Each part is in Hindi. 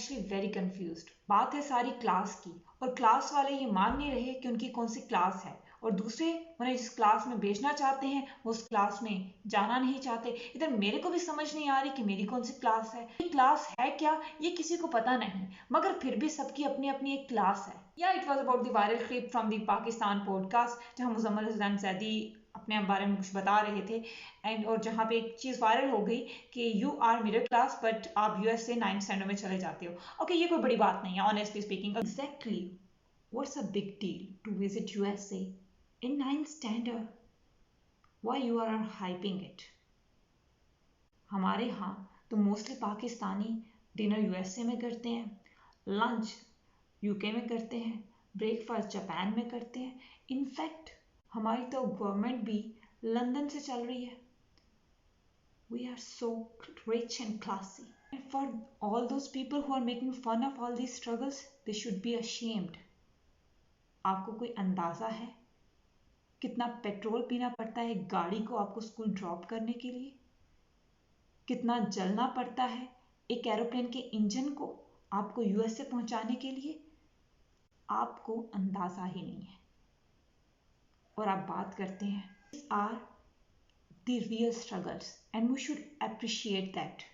Actually very confused. बात है सारी क्लास की, और क्लास वाले ये मान नहीं रहे कि उनकी कौन सी क्लास है, और दूसरे उन्हें जिस क्लास में भेजना चाहते हैं वो उस क्लास में जाना नहीं चाहते। इधर मेरे को भी समझ नहीं आ रही कि मेरी कौन सी क्लास है, ये क्लास है क्या ये किसी को पता नहीं, मगर फिर भी सबकी अपनी अपनी एक क्लास है। या it was about the viral clip from the Pakistan podcast, जहाँ मुजम्मिल हसन जैदी अपने बारे में कुछ बता रहे थे, एंड और जहाँ पे एक चीज़ वायरल हो गई कि you are middle class but आप यूएस से 9th स्टैंडर्ड में चले जाते हो। ओके, ये कोई बड़ी बात नहीं है honestly speaking. Exactly what's a big deal to visit USA in 9th standard? Why you are hyping it? हमारे यहाँ तो मोस्टली पाकिस्तानी डिनर यूएसए में करते हैं, लंच यूके में करते हैं, ब्रेकफास्ट जापान में करते हैं। इनफैक्ट हमारी तो गवर्नमेंट भी लंदन से चल रही है। We are so rich and classy. And for all those people who are making fun of all these struggles, they should be ashamed. आपको कोई अंदाज़ा है कितना पेट्रोल पीना पड़ता है गाड़ी को आपको स्कूल ड्रॉप करने के लिए? कितना जलना पड़ता है एक एरोप्लेन के इंजन को आपको यूएस से पहुंचाने के लिए? आपको अंदाजा ही नहीं है। और आप बात करते हैं these are the real struggles and we should appreciate that.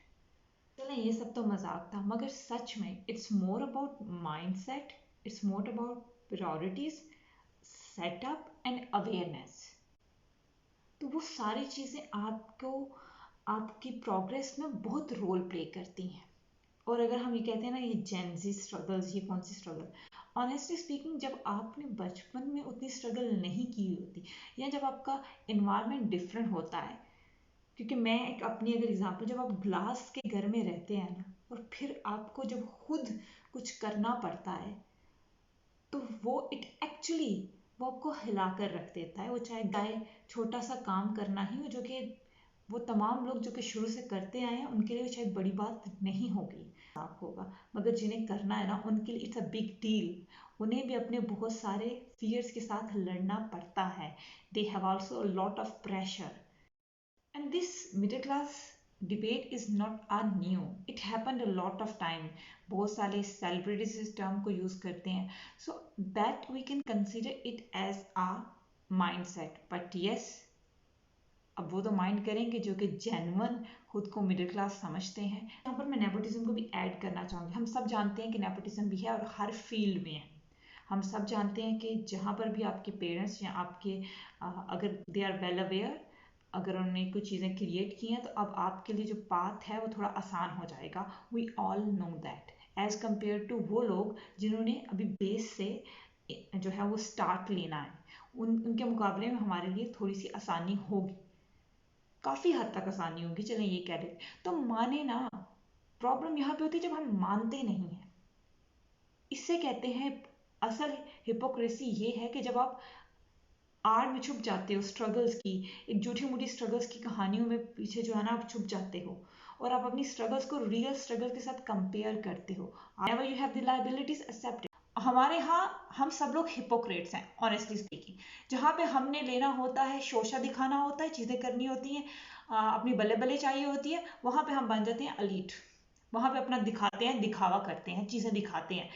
चलें, ये सब तो मजाक था, मगर सच में it's more about mindset, it's more about priorities, setup and awareness. तो वो सारी चीज़ें आपको आपकी प्रोग्रेस में बहुत रोल प्ले करती हैं। और अगर हम ये कहते हैं ना ये जेनजी स्ट्रगल्स, ये कौन सी स्ट्रगल, ऑनेस्टली स्पीकिंग जब आपने बचपन में उतनी स्ट्रगल नहीं की होती, या जब आपका इन्वायरमेंट डिफरेंट होता है, क्योंकि मैं एक अपनी अगर एग्जांपल, जब आप ग्लास के घर में रहते हैं ना, और फिर आपको जब खुद कुछ करना पड़ता है, तो वो इट एक्चुअली वो आपको हिला कर रख देता है। वो चाहे छोटा सा काम करना ही हो, जो कि वो तमाम लोग जो कि शुरू से करते आए हैं उनके लिए शायद बड़ी बात नहीं होगी, आप होगा, मगर जिन्हें करना है ना उनके लिए इट्स अ बिग डील। उन्हें भी अपने बहुत सारे फियर्स के साथ लड़ना पड़ता है। They have also a lot of pressure. And this middle class debate is not a new. It happened a lot of time. बहुत सारे celebrities इस term को use करते हैं. So that we can consider it as a mindset. But yes, अब वो तो माइंड करेंगे जो कि जेन्युइन खुद को मिडिल क्लास समझते हैं। यहाँ पर मैं नेपोटिज्म को भी ऐड करना चाहूँगी। हम सब जानते हैं कि नेपोटिज्म भी है और हर फील्ड में है। हम सब जानते हैं कि जहाँ पर भी आपके पेरेंट्स या आपके अगर दे आर वेल अवेयर, अगर उन्होंने कुछ चीज़ें क्रिएट की हैं तो अब आपके लिए जो पाथ है वो थोड़ा आसान हो जाएगा। We all know that as compare to वो लोग जिन्होंने अभी बेस से जो है वो स्टार्ट लेना है, उनके मुकाबले में हमारे लिए थोड़ी सी आसानी होगी, काफ़ी हद तक आसानी होगी। चलें ये कह रहे तो माने ना, प्रॉब्लम यहाँ पे होती है जब हम मानते नहीं हैं। इससे कहते हैं असल हिपोक्रेसी ये है कि जब आप आड़ में छुप जाते हो स्ट्रगल्स की, एक झूठी मूठी स्ट्रगल्स की कहानियों में पीछे जो है ना आप छुप जाते हो, और आप अपनी स्ट्रगल्स को रियल स्ट्रगल के साथ कंपेयर करते हो। Whenever you have the liabilities accepted. हमारे यहाँ हम सब लोग हिपोक्रेट्स हैं ऑनेस्टली स्पीकिंग। जहाँ पे हमने लेना होता है, शोशा दिखाना होता है, चीज़ें करनी होती हैं, अपनी बल्ले बल्ले चाहिए होती है, वहाँ पे हम बन जाते हैं अलीट। वहाँ पे अपना दिखाते हैं, दिखावा करते हैं, चीज़ें दिखाते हैं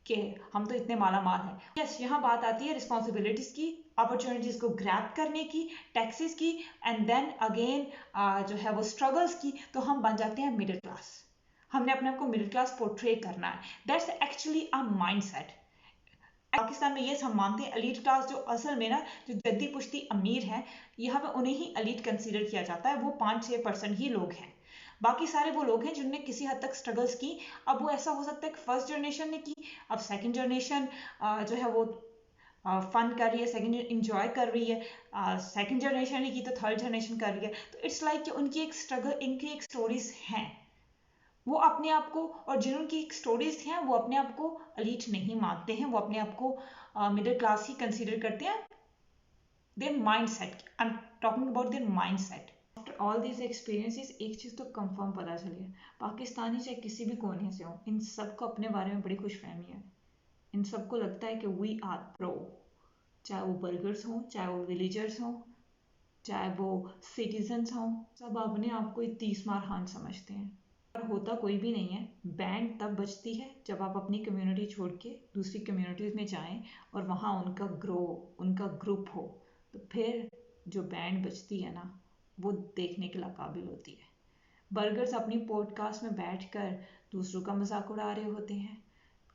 कि हम तो इतने माला माल हैं। यस, यहाँ बात आती है रिस्पॉन्सिबिलिटीज़ की, अपॉर्चुनिटीज़ को ग्रैब करने की, टैक्सेस की, एंड देन अगेन जो है वो स्ट्रगल्स की, तो हम बन जाते हैं मिडिल क्लास। हमने अपने आप को मिडिल क्लास पोर्ट्रे करना है। That's actually a mindset. Pakistan में ये हम मानते हैं एलीट क्लास, जो असल में ना जो जद्दी पुश्ती अमीर हैं, यहाँ पे उन्हें ही एलीट कंसीडर किया जाता है। वो 5-6% ही लोग हैं, बाकी सारे वो लोग हैं जिन्होंने किसी हद तक स्ट्रगल्स की। अब वो ऐसा हो सकता है कि फर्स्ट जनरेशन ने की, अब सेकंड जनरेशन जो है वो फन कर रही है, सेकंड इंजॉय कर रही है, सेकंड जनरेशन ने की तो थर्ड जनरेशन कर रही है। तो इट्स लाइक कि उनकी एक स्ट्रगल, इनकी एक स्टोरीज हैं, वो अपने आप को, और जिनकी स्टोरीज हैं वो अपने आप को एलीट नहीं मानते हैं, वो अपने आप को मिडिल क्लास ही कंसीडर करते हैं। There mindset, I am talking about their mindset. After all these experiences एक चीज़ तो कंफर्म पता चली है, पाकिस्तानी चाहे किसी भी कोने से हो, इन सबको अपने बारे में बड़ी खुशफहमी है। इन सबको लगता है कि वी आर प्रो, चाहे वो बर्गर्स हों, चाहे वो विलेजर्स हों, चाहे वो सिटीजन्स हों, सब अपने आप को 30 मार खान समझते हैं। और होता कोई भी नहीं है। बैंड तब बजती है जब आप अपनी कम्युनिटी छोड़ के दूसरी कम्युनिटीज़ में जाएं और वहाँ उनका ग्रुप हो, तो फिर जो बैंड बजती है ना, वो देखने के काबिल होती है। बर्गर्स अपनी पॉडकास्ट में बैठकर दूसरों का मजाक उड़ा रहे होते हैं,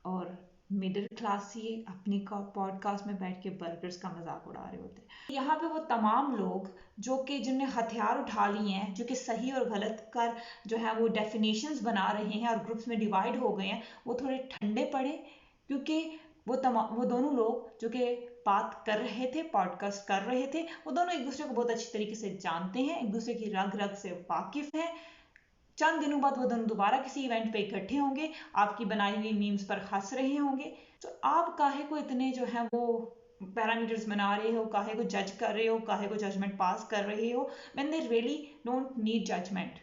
और मिडिल क्लास ही अपनी पॉडकास्ट में बैठ के बर्गर्स का मजाक उड़ा रहे होते हैं। यहाँ पे वो तमाम लोग जो कि जिनने हथियार उठा लिए हैं, जो कि सही और गलत कर जो है वो डेफिनेशंस बना रहे हैं और ग्रुप्स में डिवाइड हो गए हैं, वो थोड़े ठंडे पड़े, क्योंकि वो दोनों लोग जो कि बात कर रहे थे, पॉडकास्ट कर रहे थे, वो दोनों एक दूसरे को बहुत अच्छी तरीके से जानते हैं, एक दूसरे की रग रग से वाकिफ हैं। चंद दिनों बाद वो दोनों दोबारा किसी इवेंट पे इकट्ठे होंगे, आपकी बनाई हुई मीम्स पर हंस रहे होंगे। तो आप काहे को इतने जो है वो पैरामीटर्स बना रहे हो, काहे को जज कर रहे हो, काहे को जजमेंट पास कर रहे हो, when they really don't need judgement.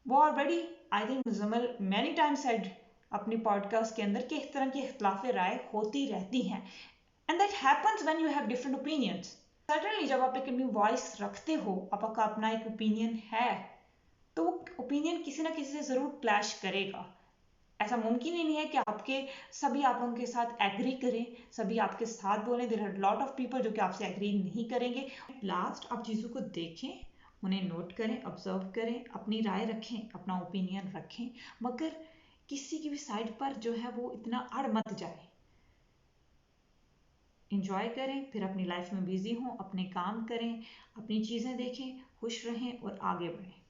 वो already, I think Muzammil many times said अपनी पॉडकास्ट के अंदर कि इस तरह की इख्तलाफ राय होती रहती हैं, and that happens when you have different opinions. Certainly जब आप एक अपनी वॉइस रखते हो, आपका अपना एक ओपिनियन है, तो वो ओपिनियन किसी ना किसी से जरूर क्लैश करेगा। ऐसा मुमकिन ही नहीं है कि सभी आप लोगों के साथ एग्री करें, सभी आपके साथ बोलें। There are lot of people जो कि आपसे एग्री नहीं करेंगे। लास्ट आप चीज़ों को देखें, उन्हें नोट करें, ऑब्जर्व करें, अपनी राय रखें, अपना ओपिनियन रखें, मगर किसी की भी साइड पर जो है वो इतना अड़ मत जाए। इंजॉय करें, फिर अपनी लाइफ में बिजी हों, अपने काम करें, अपनी चीज़ें देखें, खुश रहें और आगे बढ़ें।